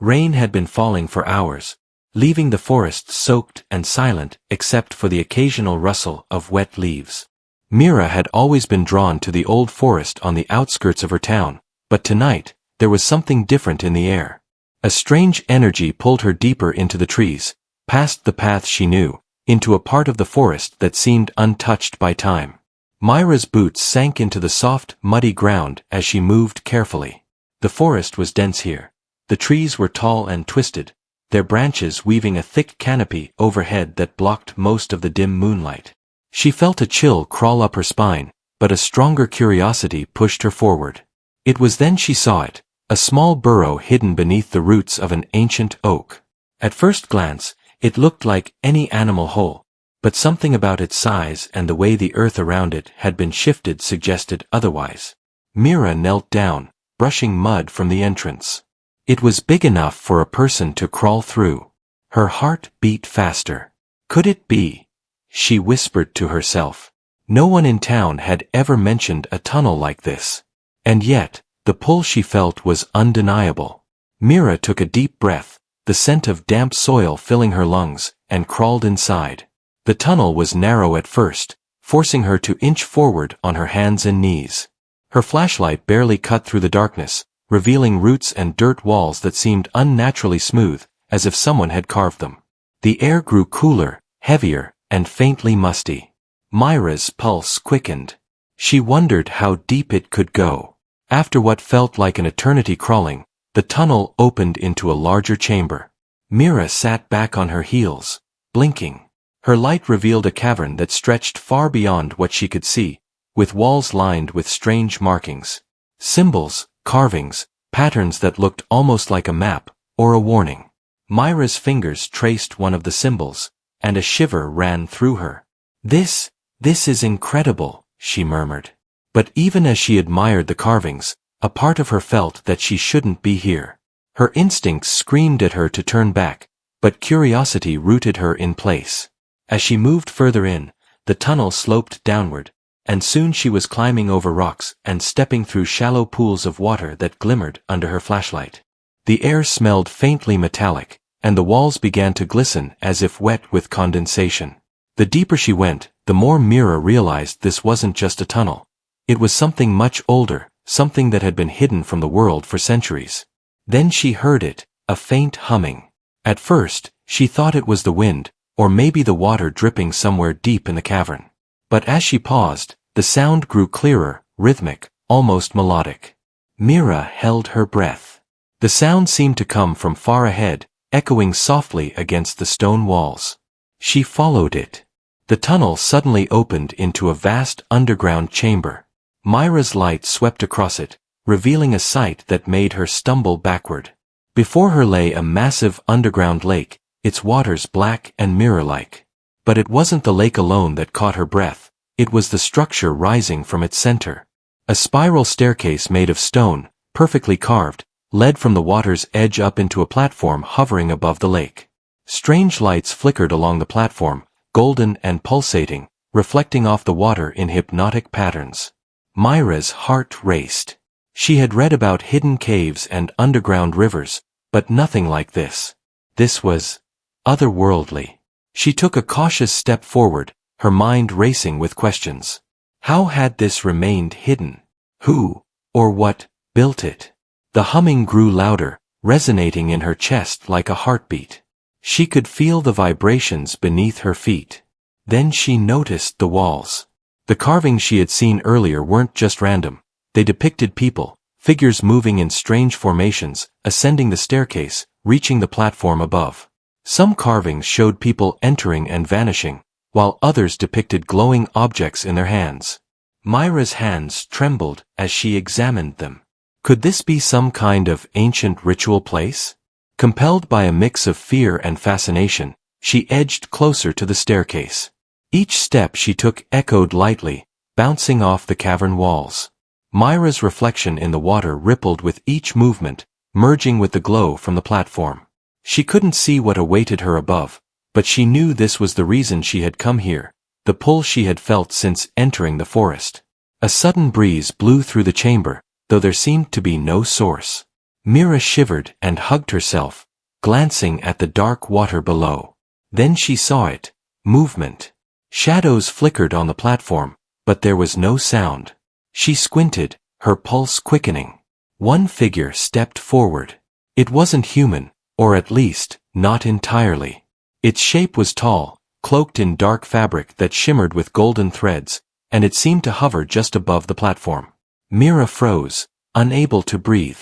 Rain had been falling for hours, leaving the forest soaked and silent except for the occasional rustle of wet leaves. Mira had always been drawn to the old forest on the outskirts of her town, but tonight, there was something different in the air. A strange energy pulled her deeper into the trees, past the path she knew, into a part of the forest that seemed untouched by time. Myra's boots sank into the soft, muddy ground as she moved carefully. The forest was dense here. The trees were tall and twisted, their branches weaving a thick canopy overhead that blocked most of the dim moonlight. She felt a chill crawl up her spine, but a stronger curiosity pushed her forward. It was then she saw it, a small burrow hidden beneath the roots of an ancient oak. At first glance, it looked like any animal hole, but something about its size and the way the earth around it had been shifted suggested otherwise. Mira knelt down, brushing mud from the entrance. It was big enough for a person to crawl through. Her heart beat faster. Could it be? She whispered to herself. No one in town had ever mentioned a tunnel like this. And yet, the pull she felt was undeniable. Mira took a deep breath, the scent of damp soil filling her lungs, and crawled inside. The tunnel was narrow at first, forcing her to inch forward on her hands and knees. Her flashlight barely cut through the darkness, revealing roots and dirt walls that seemed unnaturally smooth, as if someone had carved them. The air grew cooler, heavier, and faintly musty. Myra's pulse quickened. She wondered how deep it could go. After what felt like an eternity crawling, the tunnel opened into a larger chamber. Mira sat back on her heels, blinking. Her light revealed a cavern that stretched far beyond what she could see, with walls lined with strange markings. Symbols, carvings, patterns that looked almost like a map, or a warning. Myra's fingers traced one of the symbols, and a shiver ran through her. This is incredible, she murmured. But even as she admired the carvings, a part of her felt that she shouldn't be here. Her instincts screamed at her to turn back, but curiosity rooted her in place. As she moved further in, the tunnel sloped downward, and soon she was climbing over rocks and stepping through shallow pools of water that glimmered under her flashlight. The air smelled faintly metallic, and the walls began to glisten as if wet with condensation. The deeper she went, the more Mira realized this wasn't just a tunnel. It was something much older, something that had been hidden from the world for centuries. Then she heard it, a faint humming. At first, she thought it was the wind, or maybe the water dripping somewhere deep in the cavern. But as she paused, the sound grew clearer, rhythmic, almost melodic. Mira held her breath. The sound seemed to come from far ahead, echoing softly against the stone walls. She followed it. The tunnel suddenly opened into a vast underground chamber. Myra's light swept across it, revealing a sight that made her stumble backward. Before her lay a massive underground lake, its waters black and mirror-like. But it wasn't the lake alone that caught her breath, it was the structure rising from its center. A spiral staircase made of stone, perfectly carved, led from the water's edge up into a platform hovering above the lake. Strange lights flickered along the platform, golden and pulsating, reflecting off the water in hypnotic patterns. Myra's heart raced. She had read about hidden caves and underground rivers, but nothing like this. This was otherworldly. She took a cautious step forward, her mind racing with questions. How had this remained hidden? Who, or what, built it? The humming grew louder, resonating in her chest like a heartbeat. She could feel the vibrations beneath her feet. Then she noticed the walls. The carvings she had seen earlier weren't just random. They depicted people, figures moving in strange formations, ascending the staircase, reaching the platform above. Some carvings showed people entering and vanishing, while others depicted glowing objects in their hands. Myra's hands trembled as she examined them. Could this be some kind of ancient ritual place? Compelled by a mix of fear and fascination, she edged closer to the staircase. Each step she took echoed lightly, bouncing off the cavern walls. Myra's reflection in the water rippled with each movement, merging with the glow from the platform. She couldn't see what awaited her above, but she knew this was the reason she had come here, the pull she had felt since entering the forest. A sudden breeze blew through the chamber, though there seemed to be no source. Mira shivered and hugged herself, glancing at the dark water below. Then she saw it. Movement. Shadows flickered on the platform, but there was no sound. She squinted, her pulse quickening. One figure stepped forward. It wasn't human, or at least, not entirely. Its shape was tall, cloaked in dark fabric that shimmered with golden threads, and it seemed to hover just above the platform. Mira froze, unable to breathe.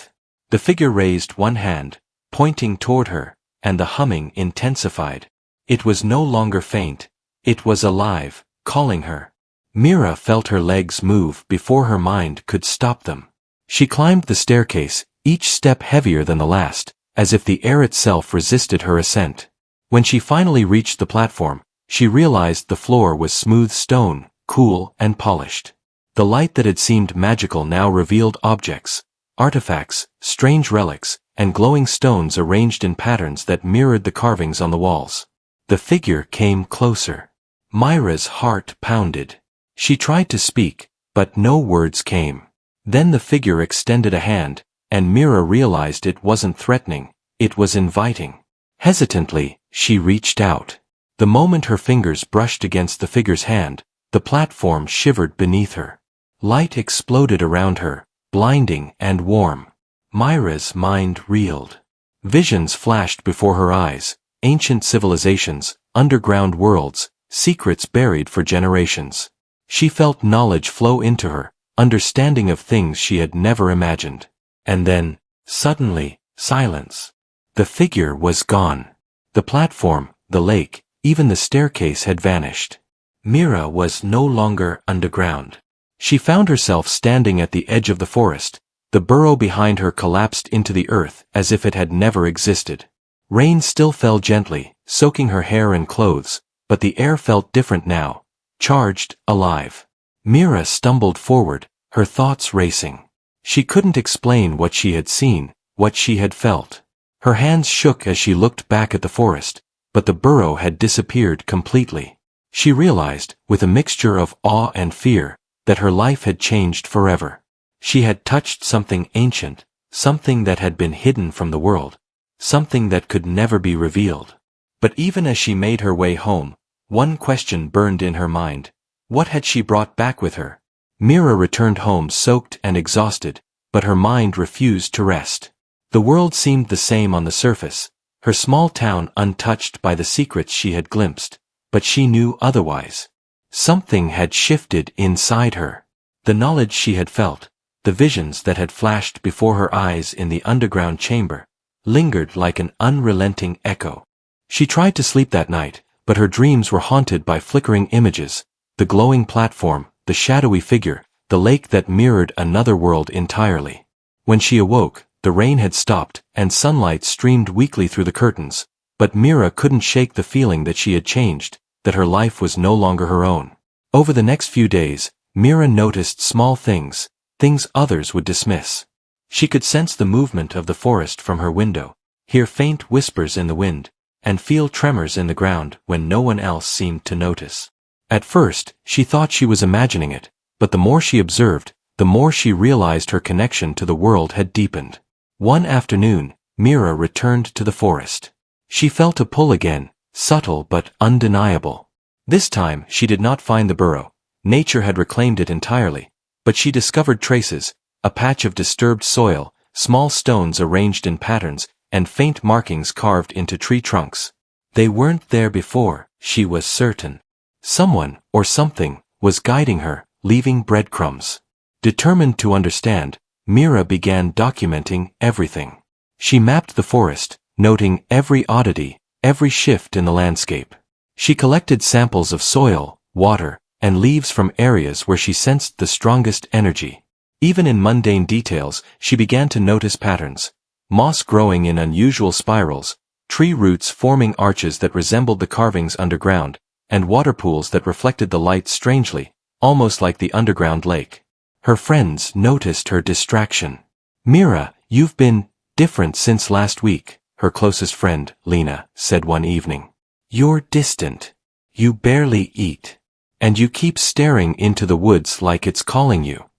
The figure raised one hand, pointing toward her, and the humming intensified. It was no longer faint. It was alive, calling her. Mira felt her legs move before her mind could stop them. She climbed the staircase, each step heavier than the last, as if the air itself resisted her ascent. When she finally reached the platform, she realized the floor was smooth stone, cool and polished. The light that had seemed magical now revealed objects, artifacts, strange relics, and glowing stones arranged in patterns that mirrored the carvings on the walls. The figure came closer. Myra's heart pounded. She tried to speak, but no words came. Then the figure extended a hand, and Mira realized it wasn't threatening, it was inviting. Hesitantly, she reached out. The moment her fingers brushed against the figure's hand, the platform shivered beneath her. Light exploded around her, blinding and warm. Myra's mind reeled. Visions flashed before her eyes, ancient civilizations, underground worlds, secrets buried for generations. She felt knowledge flow into her, understanding of things she had never imagined. And then, suddenly, silence. The figure was gone. The platform, the lake, even the staircase had vanished. Mira was no longer underground. She found herself standing at the edge of the forest. The burrow behind her collapsed into the earth as if it had never existed. Rain still fell gently, soaking her hair and clothes, but the air felt different now, charged, alive. Mira stumbled forward, her thoughts racing. She couldn't explain what she had seen, what she had felt. Her hands shook as she looked back at the forest, but the burrow had disappeared completely. She realized, with a mixture of awe and fear, that her life had changed forever. She had touched something ancient, something that had been hidden from the world, something that could never be revealed. But even as she made her way home, one question burned in her mind. What had she brought back with her? Mira returned home soaked and exhausted, but her mind refused to rest. The world seemed the same on the surface, her small town untouched by the secrets she had glimpsed, but she knew otherwise. Something had shifted inside her. The knowledge she had felt, the visions that had flashed before her eyes in the underground chamber, lingered like an unrelenting echo. She tried to sleep that night, but her dreams were haunted by flickering images, the glowing platform, the shadowy figure, the lake that mirrored another world entirely. When she awoke, the rain had stopped, and sunlight streamed weakly through the curtains, but Mira couldn't shake the feeling that she had changed, that her life was no longer her own. Over the next few days, Mira noticed small things, things others would dismiss. She could sense the movement of the forest from her window, hear faint whispers in the wind, and feel tremors in the ground when no one else seemed to notice. At first, she thought she was imagining it, but the more she observed, the more she realized her connection to the world had deepened. One afternoon, Mira returned to the forest. She felt a pull again, subtle but undeniable. This time she did not find the burrow. Nature had reclaimed it entirely, but she discovered traces, a patch of disturbed soil, small stones arranged in patterns, and faint markings carved into tree trunks. They weren't there before, she was certain. Someone, or something, was guiding her, leaving breadcrumbs. Determined to understand, Mira began documenting everything. She mapped the forest, noting every oddity, every shift in the landscape. She collected samples of soil, water, and leaves from areas where she sensed the strongest energy. Even in mundane details, she began to notice patterns. Moss growing in unusual spirals, tree roots forming arches that resembled the carvings underground, and water pools that reflected the light strangely, almost like the underground lake. Her friends noticed her distraction. "Mira, you've been different since last week," her closest friend, Lena, said one evening. "You're distant. You barely eat. And you keep staring into the woods like it's calling you."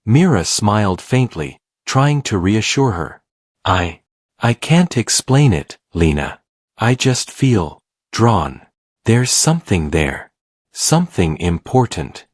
Mira smiled faintly, trying to reassure her. I can't explain it, Lena. I just feel drawn. There's something there. Something important.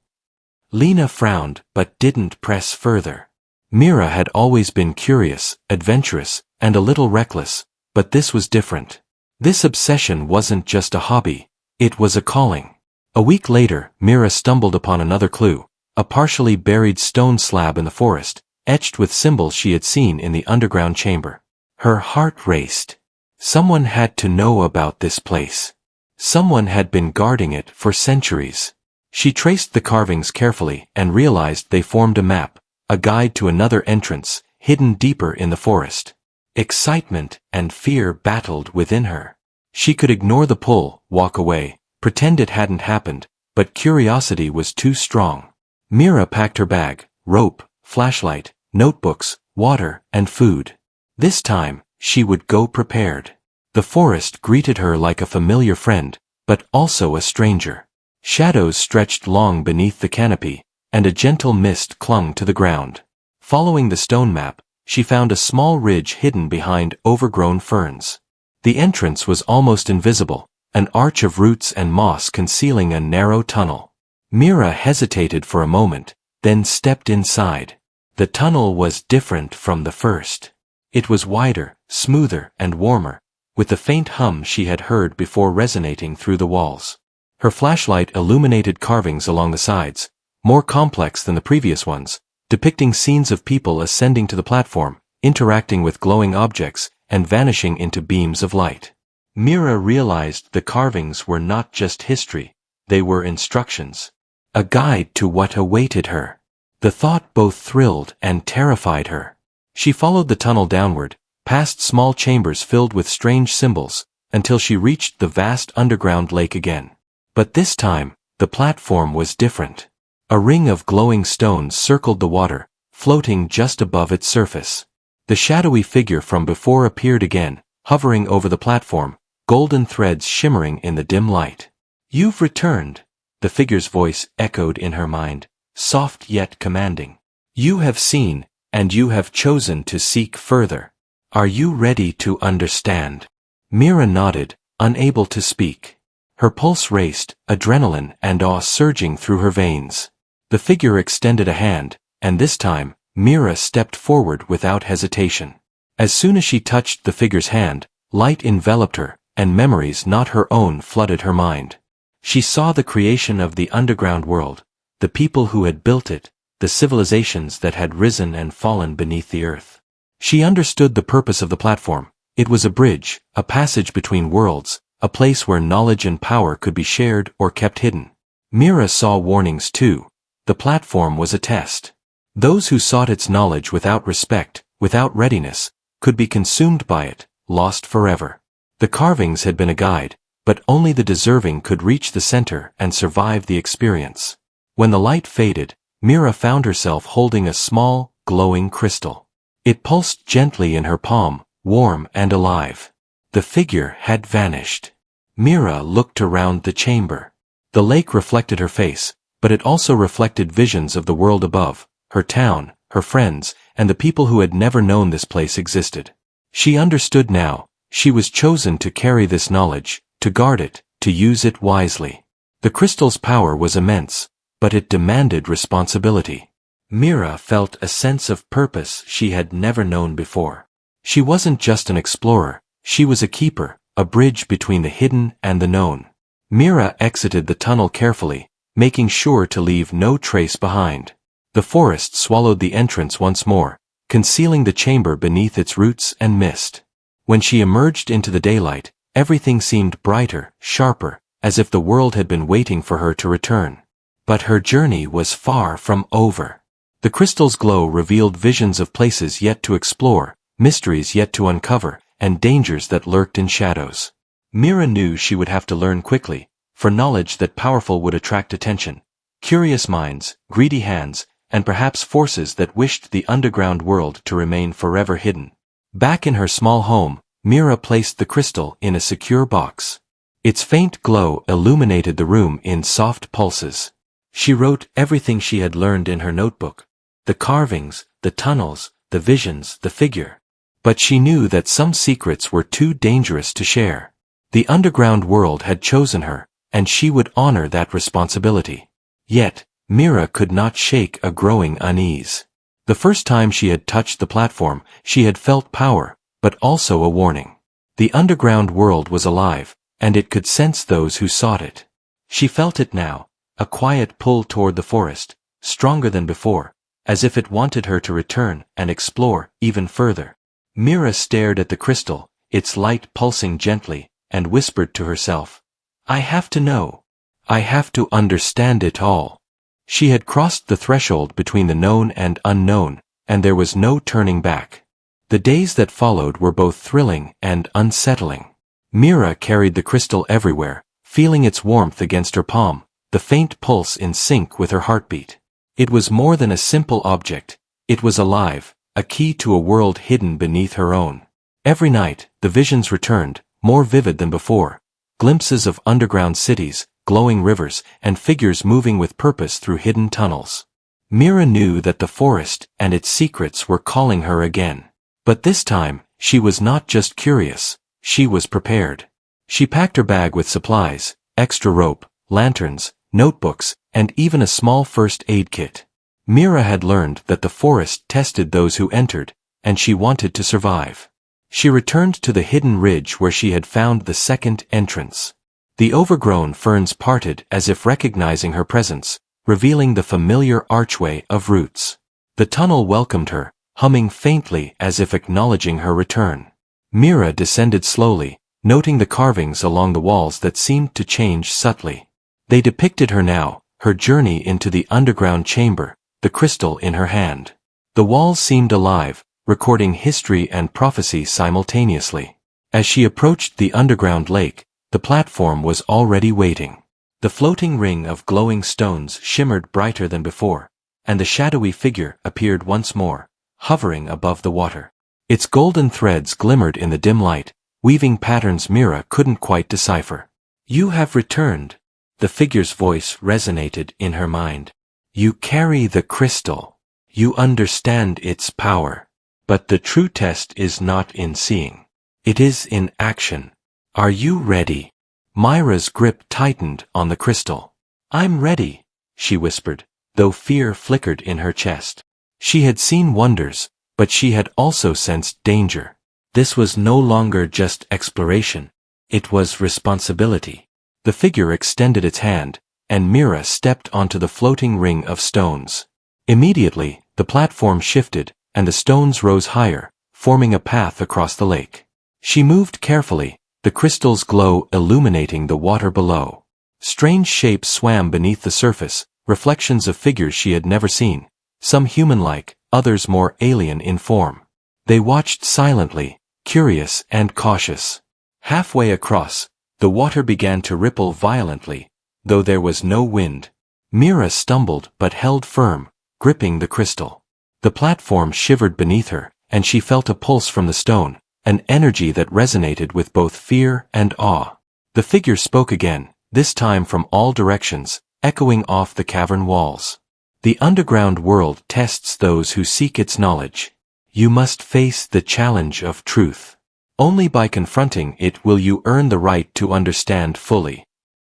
Lena frowned but didn't press further. Mira had always been curious, adventurous, and a little reckless, but this was different. This obsession wasn't just a hobby, it was a calling. A week later, Mira stumbled upon another clue, a partially buried stone slab in the forest, etched with symbols she had seen in the underground chamber. Her heart raced. Someone had to know about this place. Someone had been guarding it for centuries. She traced the carvings carefully and realized they formed a map, a guide to another entrance, hidden deeper in the forest. Excitement and fear battled within her. She could ignore the pull, walk away, pretend it hadn't happened, but curiosity was too strong. Mira packed her bag, rope, flashlight, notebooks, water, and food. This time, she would go prepared. The forest greeted her like a familiar friend, but also a stranger. Shadows stretched long beneath the canopy, and a gentle mist clung to the ground. Following the stone map, she found a small ridge hidden behind overgrown ferns. The entrance was almost invisible, an arch of roots and moss concealing a narrow tunnel. Mira hesitated for a moment, then stepped inside. The tunnel was different from the first. It was wider, smoother, and warmer, with the faint hum she had heard before resonating through the walls. Her flashlight illuminated carvings along the sides, more complex than the previous ones, depicting scenes of people ascending to the platform, interacting with glowing objects, and vanishing into beams of light. Mira realized the carvings were not just history, they were instructions. A guide to what awaited her. The thought both thrilled and terrified her. She followed the tunnel downward, past small chambers filled with strange symbols, until she reached the vast underground lake again. But this time, the platform was different. A ring of glowing stones circled the water, floating just above its surface. The shadowy figure from before appeared again, hovering over the platform, golden threads shimmering in the dim light. "You've returned," the figure's voice echoed in her mind, soft yet commanding. "You have seen, and you have chosen to seek further. Are you ready to understand?" Mira nodded, unable to speak. Her pulse raced, adrenaline and awe surging through her veins. The figure extended a hand, and this time, Mira stepped forward without hesitation. As soon as she touched the figure's hand, light enveloped her, and memories not her own flooded her mind. She saw the creation of the underground world, the people who had built it, the civilizations that had risen and fallen beneath the earth. She understood the purpose of the platform. It was a bridge, a passage between worlds, a place where knowledge and power could be shared or kept hidden. Mira saw warnings too. The platform was a test. Those who sought its knowledge without respect, without readiness, could be consumed by it, lost forever. The carvings had been a guide, but only the deserving could reach the center and survive the experience. When the light faded, Mira found herself holding a small, glowing crystal. It pulsed gently in her palm, warm and alive. The figure had vanished. Mira looked around the chamber. The lake reflected her face, but it also reflected visions of the world above, her town, her friends, and the people who had never known this place existed. She understood now, she was chosen to carry this knowledge, to guard it, to use it wisely. The crystal's power was immense, but it demanded responsibility. Mira felt a sense of purpose she had never known before. She wasn't just an explorer, she was a keeper, a bridge between the hidden and the known. Mira exited the tunnel carefully, making sure to leave no trace behind. The forest swallowed the entrance once more, concealing the chamber beneath its roots and mist. When she emerged into the daylight, everything seemed brighter, sharper, as if the world had been waiting for her to return. But her journey was far from over. The crystal's glow revealed visions of places yet to explore, mysteries yet to uncover, and dangers that lurked in shadows. Mira knew she would have to learn quickly, for knowledge that powerful would attract attention, curious minds, greedy hands, and perhaps forces that wished the underground world to remain forever hidden. Back in her small home, Mira placed the crystal in a secure box. Its faint glow illuminated the room in soft pulses. She wrote everything she had learned in her notebook. The carvings, the tunnels, the visions, the figure. But she knew that some secrets were too dangerous to share. The underground world had chosen her, and she would honor that responsibility. Yet, Mira could not shake a growing unease. The first time she had touched the platform, she had felt power, but also a warning. The underground world was alive, and it could sense those who sought it. She felt it now, a quiet pull toward the forest, stronger than before, as if it wanted her to return and explore even further. Mira stared at the crystal, its light pulsing gently, and whispered to herself, "I have to know. I have to understand it all." She had crossed the threshold between the known and unknown, and there was no turning back. The days that followed were both thrilling and unsettling. Mira carried the crystal everywhere, feeling its warmth against her palm, the faint pulse in sync with her heartbeat. It was more than a simple object. It was alive, a key to a world hidden beneath her own. Every night, the visions returned, more vivid than before. Glimpses of underground cities, glowing rivers, and figures moving with purpose through hidden tunnels. Mira knew that the forest and its secrets were calling her again. But this time, she was not just curious, she was prepared. She packed her bag with supplies, extra rope, lanterns, notebooks, and even a small first aid kit. Mira had learned that the forest tested those who entered, and she wanted to survive. She returned to the hidden ridge where she had found the second entrance. The overgrown ferns parted as if recognizing her presence, revealing the familiar archway of roots. The tunnel welcomed her, humming faintly as if acknowledging her return. Mira descended slowly, noting the carvings along the walls that seemed to change subtly. They depicted her now, her journey into the underground chamber, the crystal in her hand. The walls seemed alive, recording history and prophecy simultaneously. As she approached the underground lake, the platform was already waiting. The floating ring of glowing stones shimmered brighter than before, and the shadowy figure appeared once more, hovering above the water. Its golden threads glimmered in the dim light, weaving patterns Mira couldn't quite decipher. "You have returned." The figure's voice resonated in her mind. "You carry the crystal. You understand its power. But the true test is not in seeing. It is in action. Are you ready?" Myra's grip tightened on the crystal. "I'm ready," she whispered, though fear flickered in her chest. She had seen wonders, but she had also sensed danger. This was no longer just exploration. It was responsibility. The figure extended its hand, and Mira stepped onto the floating ring of stones. Immediately, the platform shifted, and the stones rose higher, forming a path across the lake. She moved carefully, the crystal's glow illuminating the water below. Strange shapes swam beneath the surface, reflections of figures she had never seen, some human-like, others more alien in form. They watched silently, curious and cautious. Halfway across, the water began to ripple violently, though there was no wind. Mira stumbled but held firm, gripping the crystal. The platform shivered beneath her, and she felt a pulse from the stone, an energy that resonated with both fear and awe. The figure spoke again, this time from all directions, echoing off the cavern walls. "The underground world tests those who seek its knowledge. You must face the challenge of truth. Only by confronting it will you earn the right to understand fully."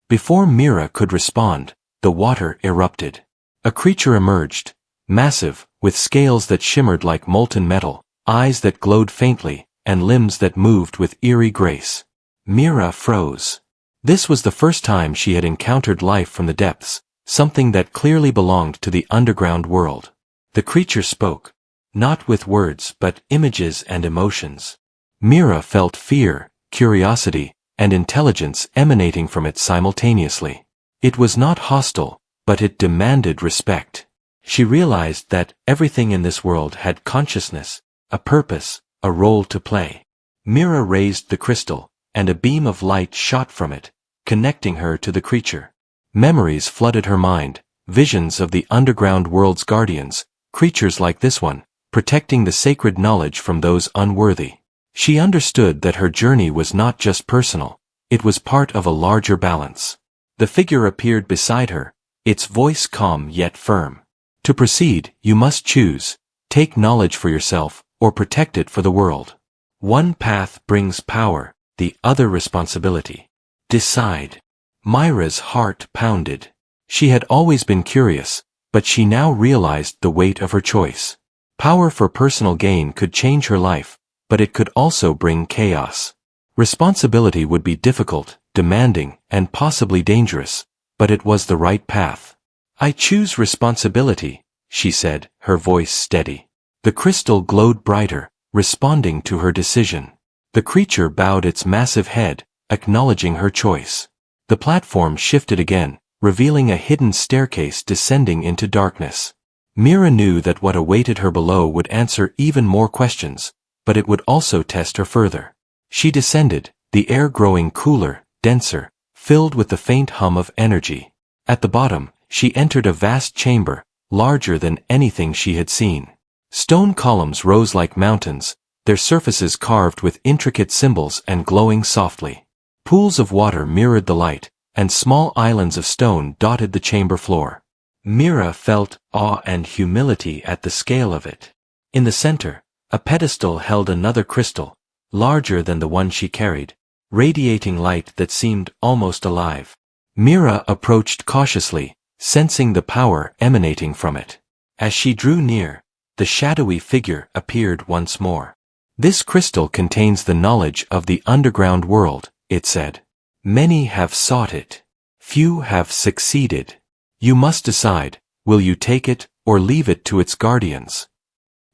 Before Mira could respond, the water erupted. A creature emerged, massive, with scales that shimmered like molten metal, eyes that glowed faintly, and limbs that moved with eerie grace. Mira froze. This was the first time she had encountered life from the depths, something that clearly belonged to the underground world. The creature spoke, not with words but images and emotions. Mira felt fear, curiosity, and intelligence emanating from it simultaneously. It was not hostile, but it demanded respect. She realized that everything in this world had consciousness, a purpose, a role to play. Mira raised the crystal, and a beam of light shot from it, connecting her to the creature. Memories flooded her mind, visions of the underground world's guardians, creatures like this one, protecting the sacred knowledge from those unworthy. She understood that her journey was not just personal, it was part of a larger balance. The figure appeared beside her, its voice calm yet firm. "To proceed, you must choose, take knowledge for yourself, or protect it for the world." One path brings power, the other responsibility. Decide. Myra's heart pounded. She had always been curious, but she now realized the weight of her choice. Power for personal gain could change her life, but it could also bring chaos. Responsibility would be difficult, demanding, and possibly dangerous, but it was the right path. I choose responsibility, she said, her voice steady. The crystal glowed brighter, responding to her decision. The creature bowed its massive head, acknowledging her choice. The platform shifted again, revealing a hidden staircase descending into darkness. Mira knew that what awaited her below would answer even more questions, but it would also test her further. She descended, the air growing cooler, denser, filled with the faint hum of energy. At the bottom, she entered a vast chamber, larger than anything she had seen. Stone columns rose like mountains, their surfaces carved with intricate symbols and glowing softly. Pools of water mirrored the light, and small islands of stone dotted the chamber floor. Mira felt awe and humility at the scale of it. In the center, a pedestal held another crystal, larger than the one she carried, radiating light that seemed almost alive. Mira approached cautiously, sensing the power emanating from it. As she drew near, the shadowy figure appeared once more. This crystal contains the knowledge of the underground world, it said. Many have sought it. Few have succeeded. You must decide, will you take it or leave it to its guardians?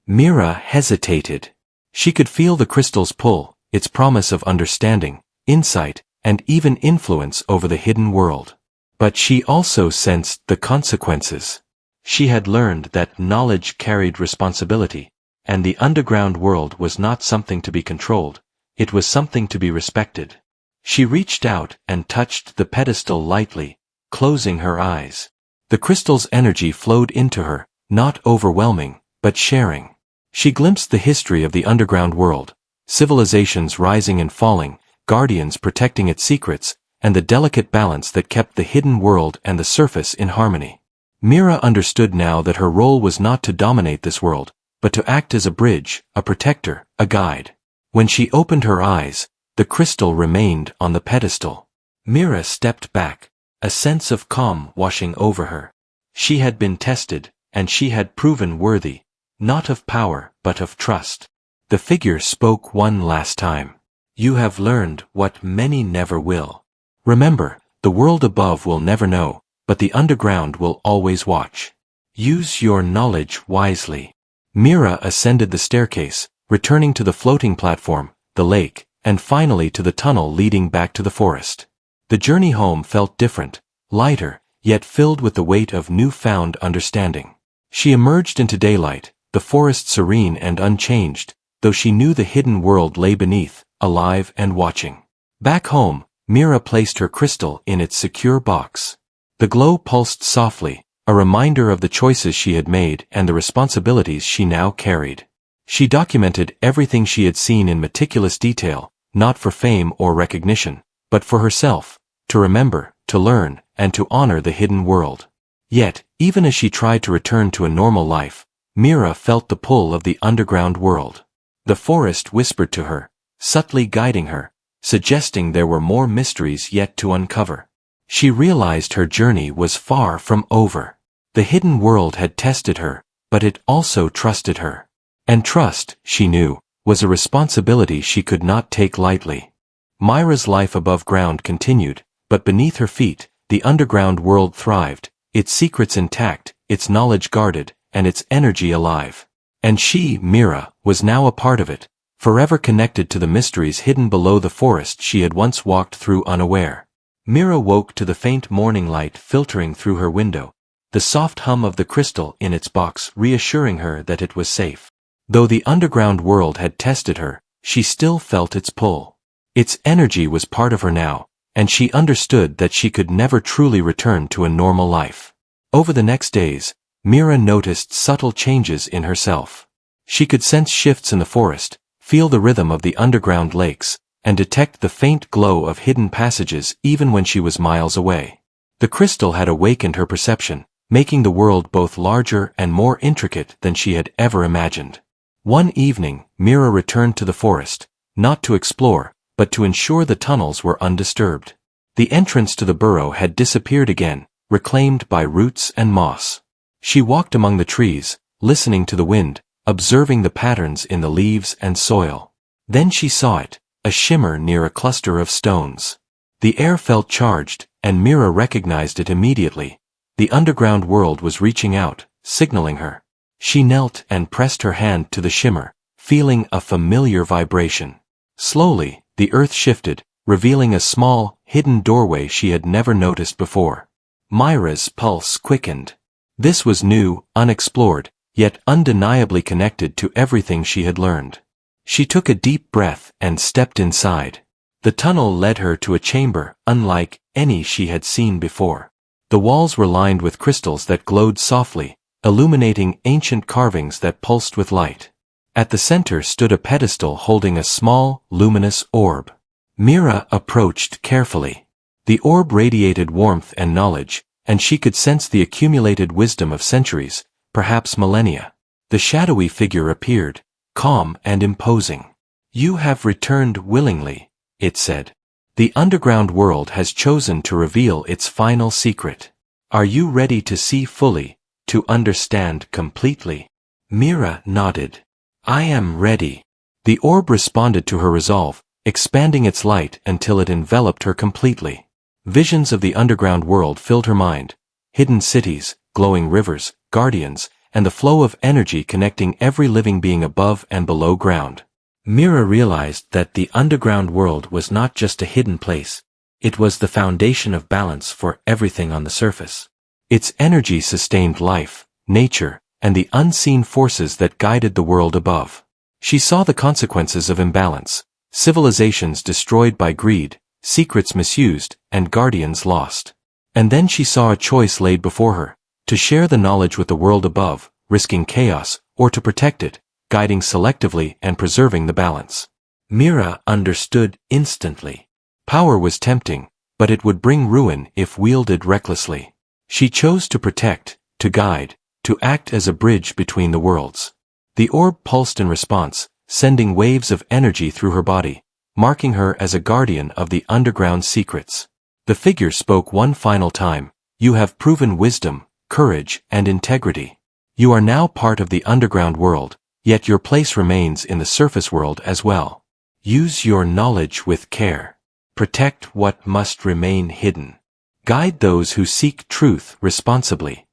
Mira hesitated. She could feel the crystal's pull, its promise of understanding, insight, and even influence over the hidden world. But she also sensed the consequences. She had learned that knowledge carried responsibility, and the underground world was not something to be controlled, it was something to be respected. She reached out and touched the pedestal lightly, closing her eyes. The crystal's energy flowed into her, not overwhelming, but sharing. She glimpsed the history of the underground world, civilizations rising and falling, guardians protecting its secrets, and the delicate balance that kept the hidden world and the surface in harmony. Mira understood now that her role was not to dominate this world, but to act as a bridge, a protector, a guide. When she opened her eyes, the crystal remained on the pedestal. Mira stepped back, a sense of calm washing over her. She had been tested, and she had proven worthy, not of power, but of trust. The figure spoke one last time. You have learned what many never will. Remember, the world above will never know, but the underground will always watch. Use your knowledge wisely. Mira ascended the staircase, returning to the floating platform, the lake, and finally to the tunnel leading back to the forest. The journey home felt different, lighter, yet filled with the weight of newfound understanding. She emerged into daylight, the forest serene and unchanged, though she knew the hidden world lay beneath, alive and watching. Back home, Mira placed her crystal in its secure box. The glow pulsed softly, a reminder of the choices she had made and the responsibilities she now carried. She documented everything she had seen in meticulous detail, not for fame or recognition, but for herself, to remember, to learn, and to honor the hidden world. Yet, even as she tried to return to a normal life, Mira felt the pull of the underground world. The forest whispered to her, subtly guiding her, suggesting there were more mysteries yet to uncover. She realized her journey was far from over. The hidden world had tested her, but it also trusted her. And trust, she knew, was a responsibility she could not take lightly. Myra's life above ground continued, but beneath her feet, the underground world thrived, its secrets intact, its knowledge guarded, and its energy alive. And she, Mira, was now a part of it, forever connected to the mysteries hidden below the forest she had once walked through unaware. Mira woke to the faint morning light filtering through her window, the soft hum of the crystal in its box reassuring her that it was safe. Though the underground world had tested her, she still felt its pull. Its energy was part of her now, and she understood that she could never truly return to a normal life. Over the next days, Mira noticed subtle changes in herself. She could sense shifts in the forest, feel the rhythm of the underground lakes, and detect the faint glow of hidden passages even when she was miles away. The crystal had awakened her perception, making the world both larger and more intricate than she had ever imagined. One evening, Mira returned to the forest, not to explore, but to ensure the tunnels were undisturbed. The entrance to the burrow had disappeared again, reclaimed by roots and moss. She walked among the trees, listening to the wind, observing the patterns in the leaves and soil. Then she saw it, a shimmer near a cluster of stones. The air felt charged, and Mira recognized it immediately. The underground world was reaching out, signaling her. She knelt and pressed her hand to the shimmer, feeling a familiar vibration. Slowly, the earth shifted, revealing a small, hidden doorway she had never noticed before. Mira's pulse quickened. This was new, unexplored, yet undeniably connected to everything she had learned. She took a deep breath and stepped inside. The tunnel led her to a chamber unlike any she had seen before. The walls were lined with crystals that glowed softly, illuminating ancient carvings that pulsed with light. At the center stood a pedestal holding a small, luminous orb. Mira approached carefully. The orb radiated warmth and knowledge, and she could sense the accumulated wisdom of centuries, perhaps millennia. The shadowy figure appeared, calm and imposing. "You have returned willingly," it said. "The underground world has chosen to reveal its final secret. Are you ready to see fully, to understand completely?" Mira nodded. "I am ready." The orb responded to her resolve, expanding its light until it enveloped her completely. Visions of the underground world filled her mind: hidden cities, glowing rivers, guardians, and the flow of energy connecting every living being above and below ground. Mira realized that the underground world was not just a hidden place, it was the foundation of balance for everything on the surface. Its energy sustained life, nature, and the unseen forces that guided the world above. She saw the consequences of imbalance: civilizations destroyed by greed, secrets misused, and guardians lost. And then she saw a choice laid before her: to share the knowledge with the world above, risking chaos, or to protect it, guiding selectively and preserving the balance. Mira understood instantly. Power was tempting, but it would bring ruin if wielded recklessly. She chose to protect, to guide, to act as a bridge between the worlds. The orb pulsed in response, sending waves of energy through her body, marking her as a guardian of the underground secrets. The figure spoke one final time: "You have proven wisdom, courage, and integrity. You are now part of the underground world, yet your place remains in the surface world as well. Use your knowledge with care. Protect what must remain hidden. Guide those who seek truth responsibly."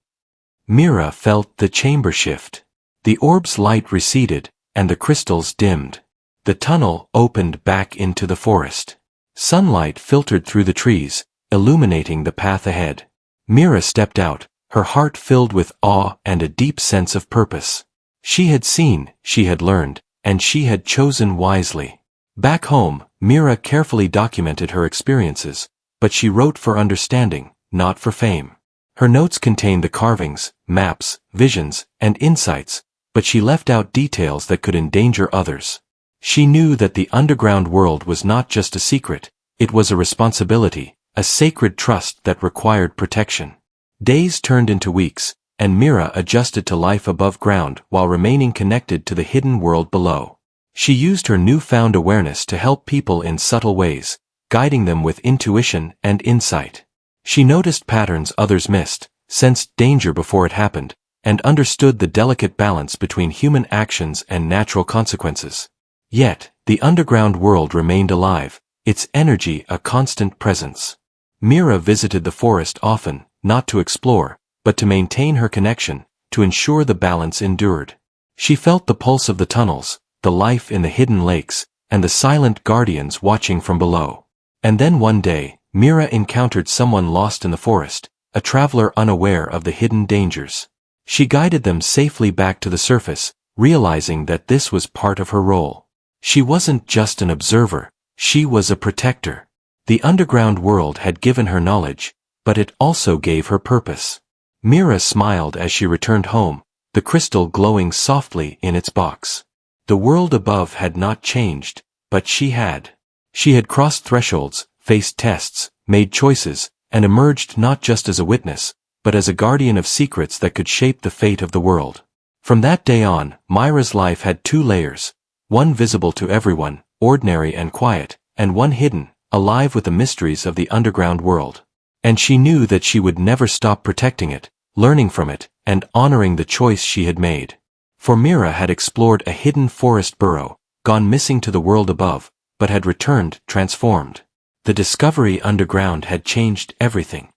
Mira felt the chamber shift. The orb's light receded, and the crystals dimmed. The tunnel opened back into the forest. Sunlight filtered through the trees, illuminating the path ahead. Mira stepped out, her heart filled with awe and a deep sense of purpose. She had seen, she had learned, and she had chosen wisely. Back home, Mira carefully documented her experiences, but she wrote for understanding, not for fame. Her notes contained the carvings, maps, visions, and insights, but she left out details that could endanger others. She knew that the underground world was not just a secret, it was a responsibility, a sacred trust that required protection. Days turned into weeks, and Mira adjusted to life above ground while remaining connected to the hidden world below. She used her newfound awareness to help people in subtle ways, guiding them with intuition and insight. She noticed patterns others missed, sensed danger before it happened, and understood the delicate balance between human actions and natural consequences. Yet, the underground world remained alive, its energy a constant presence. Mira visited the forest often, not to explore, but to maintain her connection, to ensure the balance endured. She felt the pulse of the tunnels, the life in the hidden lakes, and the silent guardians watching from below. And then one day, Mira encountered someone lost in the forest, a traveler unaware of the hidden dangers. She guided them safely back to the surface, realizing that this was part of her role. She wasn't just an observer, she was a protector. The underground world had given her knowledge, but it also gave her purpose. Mira smiled as she returned home, the crystal glowing softly in its box. The world above had not changed, but she had. She had crossed thresholds, faced tests, made choices, and emerged not just as a witness, but as a guardian of secrets that could shape the fate of the world. From that day on, Mira's life had two layers, one visible to everyone, ordinary and quiet, and one hidden, alive with the mysteries of the underground world. And she knew that she would never stop protecting it, learning from it, and honoring the choice she had made. For Mira had explored a hidden forest burrow, gone missing to the world above, but had returned transformed. The discovery underground had changed everything.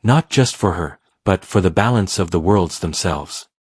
Not just for her, but for the balance of the worlds themselves.